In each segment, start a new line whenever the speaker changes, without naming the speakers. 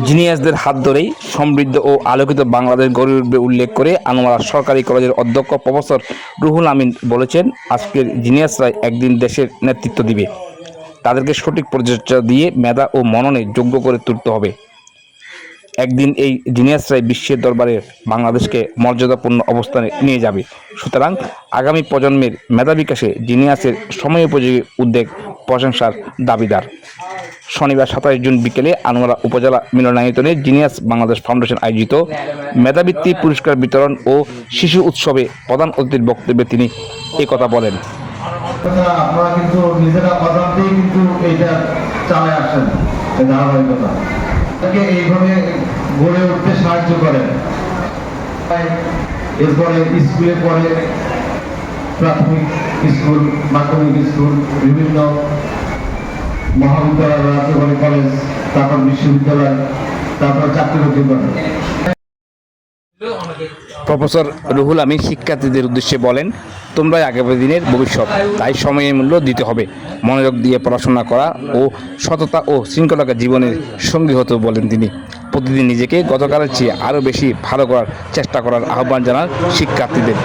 জিনিয়াসদের হাত ধরেই সমৃদ্ধ ও আলোকিত বাংলাদেশ গড়ে উঠবে উল্লেখ করে আনোয়ারা সরকারি কলেজের অধ্যক্ষ প্রফেসর রুহুল আমিন বলেছেন, আজকের জিনিয়াসরাই একদিন দেশের নেতৃত্ব দিবে। তাদেরকে সঠিক পরিচর্যা দিয়ে মেধা ও মননে যোগ্য করে তুলতে হবে। একদিন এই জিনিয়াসরাই বিশ্বের দরবারে বাংলাদেশকে মর্যাদাপূর্ণ অবস্থানে নিয়ে যাবে। সুতরাং আগামী প্রজন্মের মেধা বিকাশে জিনিয়াসের সময়োপযোগী উদ্যোগ প্রশংসার দাবিদার। শনিবার 27 জুন বিকেলে আনোয়ারা উপজেলা মিলনায়তনে জিনিয়াস বাংলাদেশ ফাউন্ডেশন আয়োজিত মেধাবৃত্তি পুরস্কার বিতরণ ও শিশু উৎসবে প্রধান অতিথির বক্তব্যে তিনি একথা বলেন।
আপনারা কিন্তু নিজেরা অজান্তেই কিন্তু এইটা চালায় আসেন, ধারাবাহিকতা এইভাবে গড়ে উঠতে সাহায্য করেন। এরপরে স্কুলে পড়ে, প্রাথমিক স্কুল, মাধ্যমিক স্কুল, বিভিন্ন মহাবিদ্যালয়, রাজবাড়ী কলেজ, তারপর বিশ্ববিদ্যালয়, তারপর চাকরি করে।
প্রফেসর রুহুল আমিন শিক্ষার্থীদের উদ্দেশ্যে বলেন, তোমরাই আগামী দিনের ভবিষ্যৎ, তাই সময়ের মূল্য দিতে হবে। মনোযোগ দিয়ে পড়াশোনা করা ও সততা ও শৃঙ্খলাকে জীবনের সঙ্গী হতে বলেন তিনি। প্রতিদিন নিজেকে গতকালের চেয়ে আরও বেশি ভালো করার চেষ্টা করার আহ্বান জানান শিক্ষার্থীদের।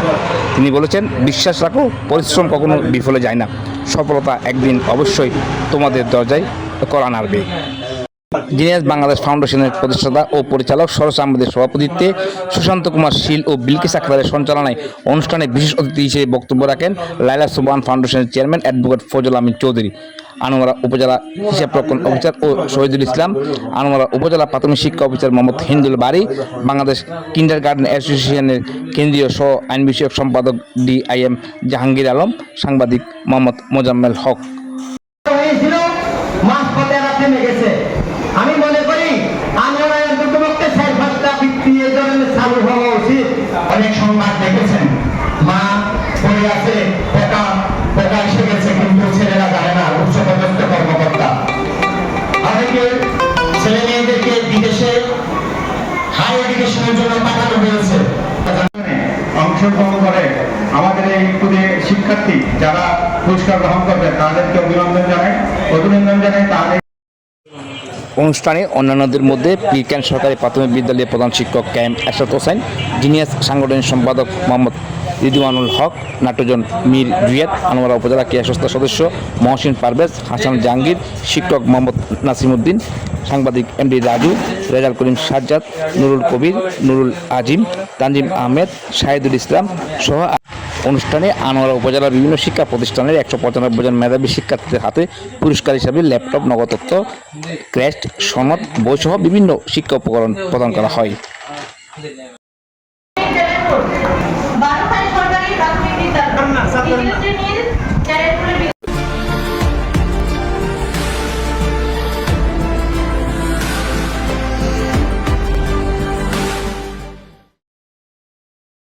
তিনি বলেছেন, বিশ্বাস রাখো, পরিশ্রম কখনো বিফলে যায় না। সফলতা একদিন অবশ্যই তোমাদের দরজায় কড়া নাড়বে। জিনিয়াস বাংলাদেশ ফাউন্ডেশনের প্রতিষ্ঠাতা ও পরিচালক সরোজ আহমেদের সভাপতিত্বে সুশান্ত কুমার শীল ও বিলকিস আক্তারের সঞ্চালনায় অনুষ্ঠানে বিশেষ অতিথি হিসেবে বক্তব্য রাখেন লায়লা সুবহান ফাউন্ডেশনের চেয়ারম্যান অ্যাডভোকেট ফজল আমিন চৌধুরী, আনোয়ারা উপজেলা হিসাবরক্ষণ অফিসার ও শহীদুল ইসলাম, আনোয়ারা উপজেলা প্রাথমিক শিক্ষা অফিসার মোহাম্মদ হিন্দুল বাড়ি, বাংলাদেশ কিন্ডারগার্টেন অ্যাসোসিয়েশনের কেন্দ্রীয় সহ আইন বিষয়ক সম্পাদক DIM জাহাঙ্গীর আলম, সাংবাদিক মোহাম্মদ মোজাম্মেল হক।
আমি মনে করি আনোয়ারা অন্তর্ভুক্ত 4-5টা বৃত্তি এই ধরনের চালু হওয়া উচিত। অনেক সংবাদ দেখেছেন, মা পড়ে আছে, পোকা এসে গেছে, কিন্তু ছেলেরা জানে না, উচ্চপদস্থ কর্মকর্তা। অনেকে ছেলে মেয়েদেরকে বিদেশে হাই এডুকেশনের জন্য পাঠানো হয়েছে।
অংশগ্রহণ করে আমাদের এই শিক্ষার্থী যারা পুরস্কার গ্রহণ করবে তাদেরকে অভিনন্দন জানাই। তাদের
অনুষ্ঠানে অন্যান্যদের মধ্যে পীরকান সরকারি প্রাথমিক বিদ্যালয়ের প্রধান শিক্ষক KM এরশাদ হোসেন, জিনিয়াস সাংগঠনিক সম্পাদক মোহাম্মদ রিদওয়ানুল হক, নাট্যজন মীর রিয়াদ, আনোয়ারা উপজেলা ক্রীড়া সংস্থার সদস্য মহসিন পারভেজ, হাসান জাহাঙ্গীর, শিক্ষক মোহাম্মদ নাসিমউদ্দিন, সাংবাদিক MD রাজু, রেজাল করিম সাজ্জাদ, নুরুল কবির, নুরুল আজিম, তানজিম আহমেদ, শাহিদুল ইসলাম সহ। অনুষ্ঠানে আনোয়ারা উপজেলার বিভিন্ন শিক্ষা প্রতিষ্ঠানের 195 জন মেধাবী শিক্ষার্থীদের হাতে পুরস্কার হিসাবে ল্যাপটপ, নগদত্ব, ক্রেস্ট, সনদ, বইসহ বিভিন্ন শিক্ষা উপকরণ প্রদান করা হয়।